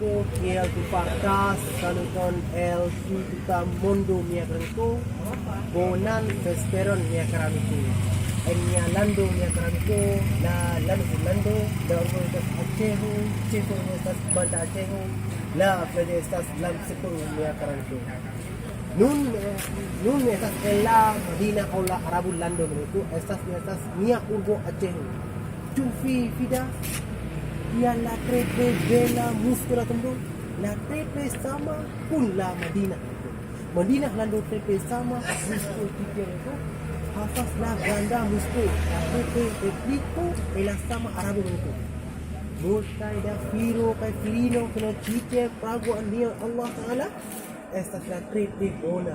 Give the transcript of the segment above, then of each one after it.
Francisco y el Tupatas, Saluton el Tuta Mundo Mia Franco, Bonan Vesperon Mia Caramico, Enya Lando Mia Caramico, La Lando, La Organistas Acejo, Chico Estas Banda Acejo, La Playa Estas Lam Sepul Mia Caramico. Nun estas en la Medina o la Arabul Lando itu, estas Mia Urbo Acejo. Tufi Fida, ya la trepe bela muskura tembung, la trepe sama pun la Madinah. Madinah lando trepe sama musko tiga itu, hafaz la ganda musko, la trepe replito ela sama Arabu itu. Mulai da firo kai filino kena cice pragu ania Allah Taala, estas la trepe bona.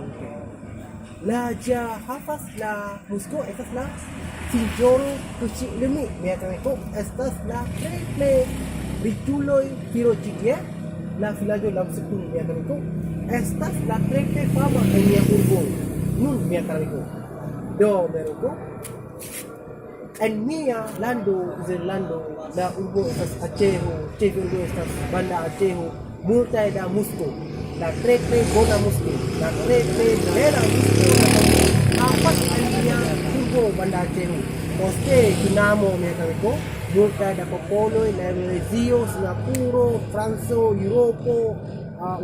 La ja hafaz la musko, estas la Sinjoro kucing lemik biarkan itu estas la trepe rituloi firo cikia la filajo lam sepul biarkan itu estas la trepe fama enia urbo nun biarkan itu do meroko en mia lando zelando la urbo estas Aceho urbo estas banda Aceho multai da musko la trepe bona musko la trepe bela musko apa ania urbo banda Aceho Poste Kinamo Ameriko, multa da popolo in Zio, Singapuro, Franzo, Europo,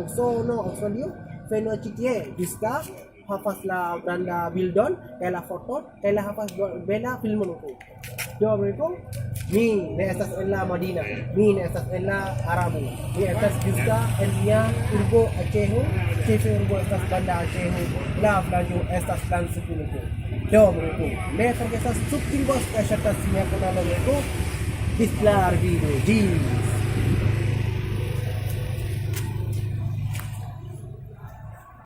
Usono, Australia, Feno Citie, Vista, hafaz la branda Bildon, la foto, la hafaz bela filmon ko. Do Ameriko, mi ne estas en la Madinah, mi ne estas en la Arabu, mi estas Vista en mia urbo Aceho, chefe urbo estas banda Aceho, la flajo estas plan sepulko. Do Ameriko, ne forgesas subtinbos esas mia kanalo ko, dislar video, jeans.